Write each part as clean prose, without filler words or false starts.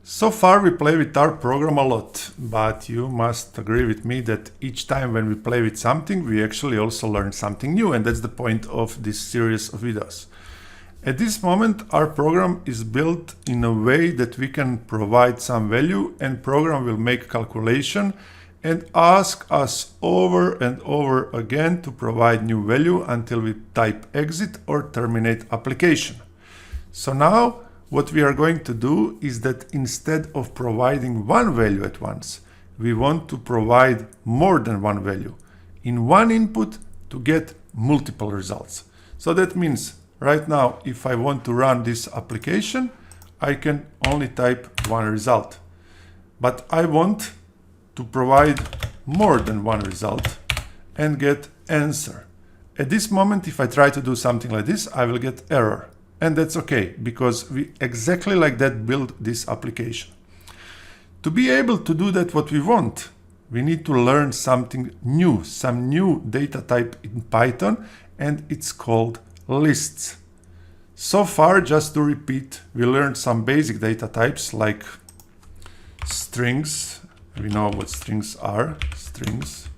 So far we play with our program a lot, but you must agree with me that each time when we play with something, we actually also learn something new, and that's the point of this series of videos. At this moment, our program is built in a way that we can provide some value, and program will make calculation and ask us over and over again to provide new value until we type exit or terminate application. So now what we are going to do is that instead of providing one value at once, we want to provide more than one value in one input to get multiple results. So that means right now, if I want to run this application, I can only type one result. But I want to provide more than one result and get answer. At this moment, if I try to do something like this, I will get error. And that's okay, because we exactly like that build this application. To be able to do that what we want, we need to learn something new, some new data type in Python, and it's called lists. So far, just to repeat, we learned some basic data types like strings. We know what strings are. Strings,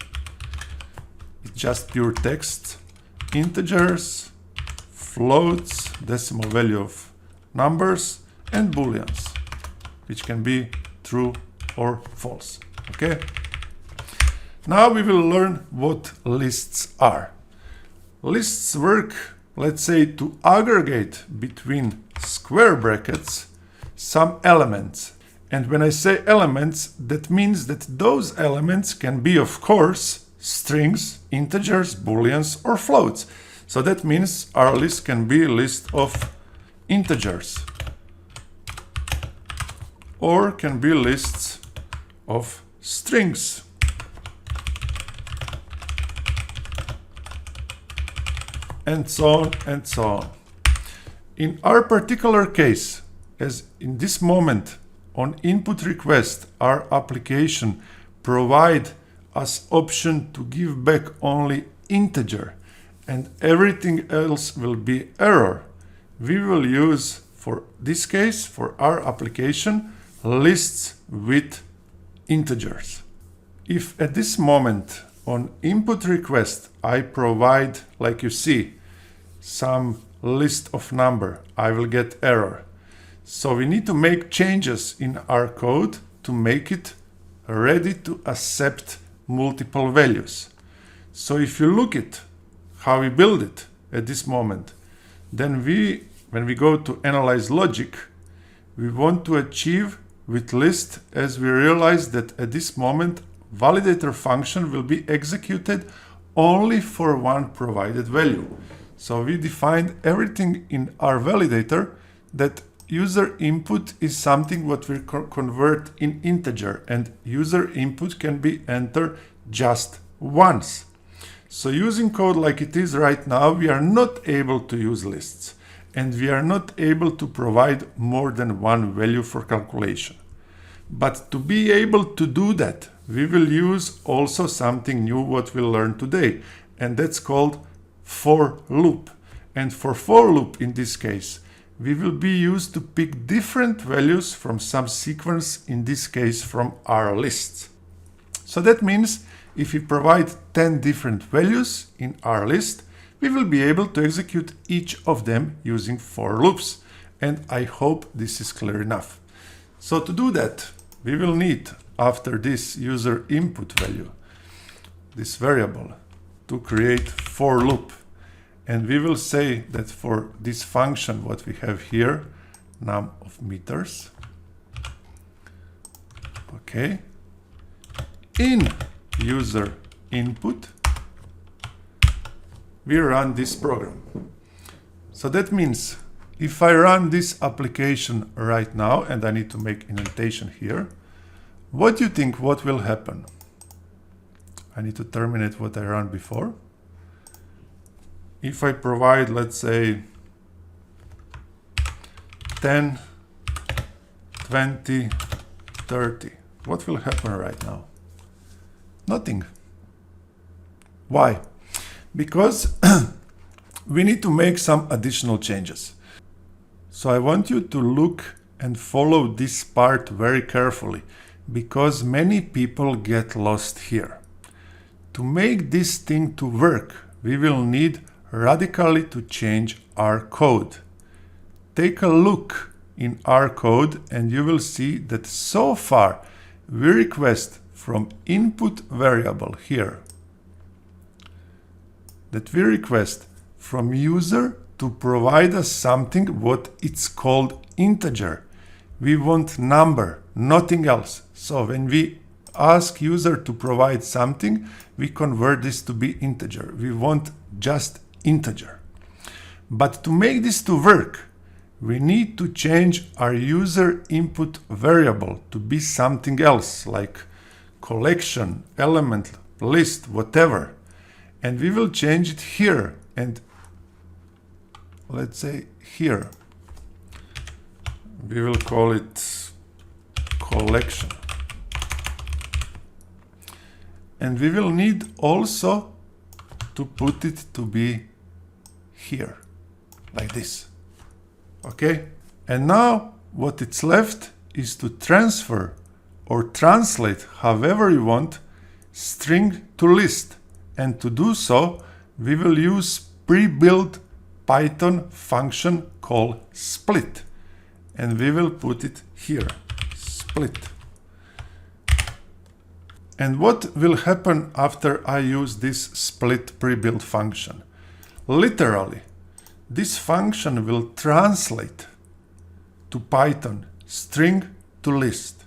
it's just pure text, integers, floats, decimal value of numbers, and booleans, which can be true or false. Okay. Now we will learn what lists are. Lists work, let's say, to aggregate between square brackets some elements. And when I say elements, that means that those elements can be, of course, strings, integers, booleans, or floats. So that means our list can be a list of integers or can be lists of strings. And so on and so on. In our particular case, as in this moment on input request, our application provide us option to give back only integer and everything else will be error. We will use, for this case, for our application, lists with integers. If at this moment on input request I provide, like you see, some list of number, I will get error. So we need to make changes in our code to make it ready to accept multiple values. So if you look at how we build it at this moment, then when we go to analyze logic, we want to achieve with list, as we realize that at this moment validator function will be executed only for one provided value. So we defined everything in our validator that user input is something what we convert in integer, and user input can be entered just once. So using code like it is right now, we are not able to use lists and we are not able to provide more than one value for calculation. But to be able to do that, we will use also something new what we'll learn today, and that's called for loop. And for loop in this case, we will be used to pick different values from some sequence, in this case from our list. So that means if we provide 10 different values in our list, we will be able to execute each of them using for loops. And I hope this is clear enough. So to do that, we will need, after this user input value, this variable, to create for loop. And we will say that for this function, what we have here, num of meters, okay, in user input, we run this program. So that means if I run this application right now, and I need to make indentation here, what do you think what will happen? I need to terminate what I ran before. If I provide, let's say, 10, 20, 30, what will happen right now? Nothing. Why? Because we need to make some additional changes. So I want you to look and follow this part very carefully, because many people get lost here. To make this thing to work, we will need radically to change our code. Take a look in our code and you will see that so far we request from input variable here that we request from user to provide us something what it's called integer. We want number, nothing else. So when we ask user to provide something, we convert this to be integer. We want just integer. But to make this to work, we need to change our user input variable to be something else, like collection, element, list, whatever. And we will change it here, and let's say here. We will call it collection. And we will need also to put it to be here, like this. Okay? And now what it's left is to transfer or translate, however you want, string to list. And to do so, we will use pre-built Python function called split. And we will put it here, split. And what will happen after I use this split pre-built function? Literally, this function will translate to Python string to list.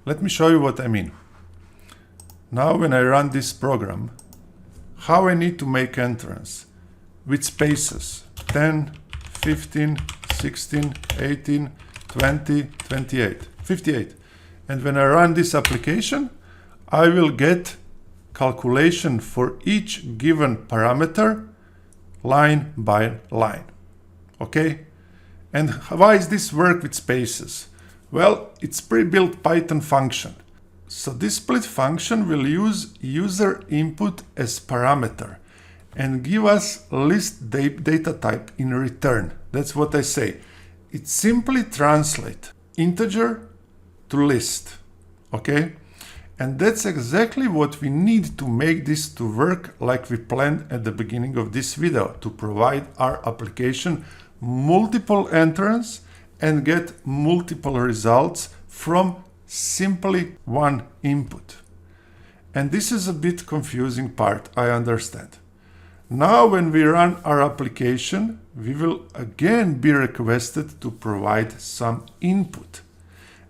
Let me show you what I mean. Now when I run this program, how I need to make entrance with spaces 10, 15, 16, 18, 20, 28, 58. And when I run this application, I will get calculation for each given parameter line by line. Okay? And why does this work with spaces? Well, it's pre-built Python function. So this split function will use user input as parameter and give us list data type in return. That's what I say. It simply translates integer to list. Okay? And that's exactly what we need to make this to work like we planned at the beginning of this video, to provide our application multiple entrants and get multiple results from simply one input. And this is a bit confusing part, I understand. Now when we run our application, we will again be requested to provide some input.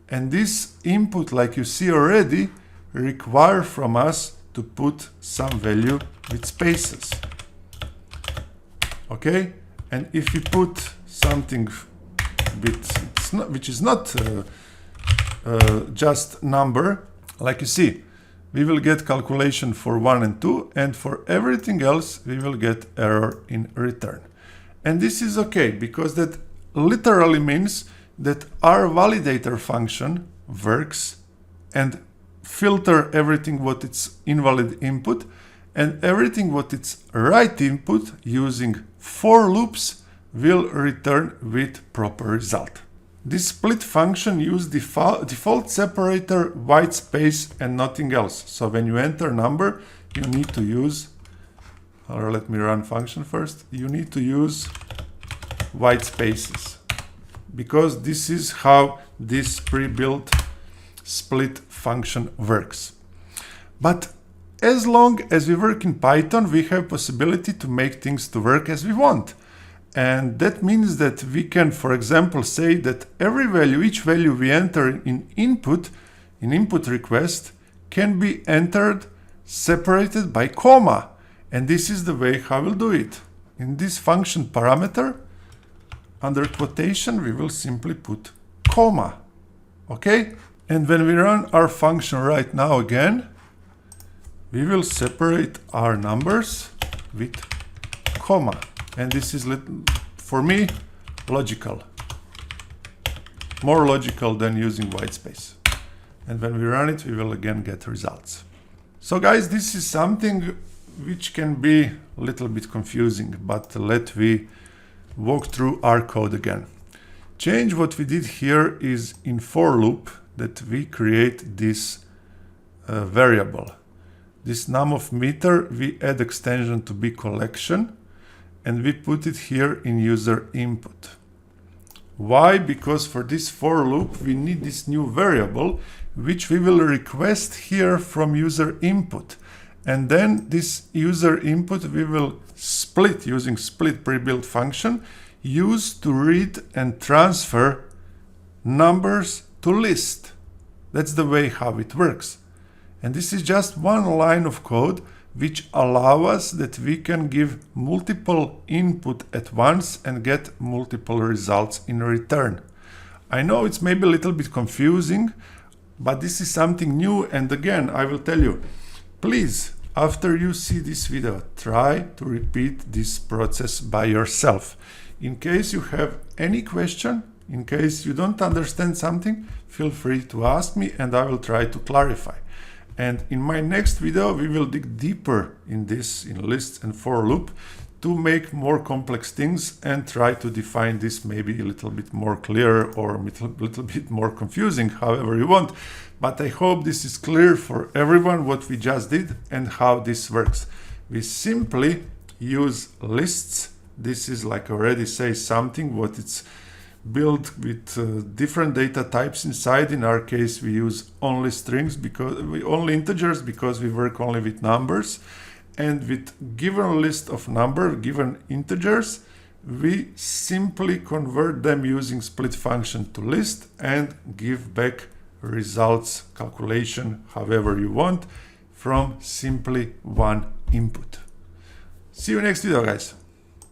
And this input, like you see already, require from us to put some value with spaces. Okay? And if we put something which is not just number, like you see, we will get calculation for 1 and 2, and for everything else we will get error in return. And this is okay, because that literally means that our validator function works and filter everything what it's invalid input, and everything what it's right input using for loops will return with proper result. This split function uses default separator, white space, and nothing else. So when you enter number, you need to use, or let me run function first, you need to use white spaces, because this is how this pre-built split function works. But as long as we work in Python, we have possibility to make things to work as we want. And that means that we can, for example, say that every value, each value we enter in input request, can be entered separated by comma. And this is the way how we'll do it. In this function parameter, under quotation, we will simply put comma. Okay? And when we run our function right now again, we will separate our numbers with comma. And this is, for me, logical. More logical than using white space. And when we run it, we will again get results. So guys, this is something which can be a little bit confusing, but let me walk through our code again. change what we did here is in for loop that we create this variable. This num of meter, we add extension to be collection and we put it here in user input. Why? Because for this for loop we need this new variable which we will request here from user input, and then this user input we will split using split pre-built function, use to read and transfer numbers to list. That's the way how it works. And this is just one line of code which allow us that we can give multiple input at once and get multiple results in return. I know it's maybe a little bit confusing, but this is something new, and again I will tell you, please, after you see this video, try to repeat this process by yourself. In case you have any question, in case you don't understand something, feel free to ask me and I will try to clarify. And in my next video, we will dig deeper in this, in lists and for loop, to make more complex things and try to define this maybe a little bit more clear or a little bit more confusing, however you want. But I hope this is clear for everyone what we just did and how this works. We simply use lists. This is, like I already say, something what it's built with different data types inside. In our case, we use only strings because only integers because we work only with numbers, and with given list of given integers, we simply convert them using split function to list and give back results calculation however you want from simply one input. See you next video, guys.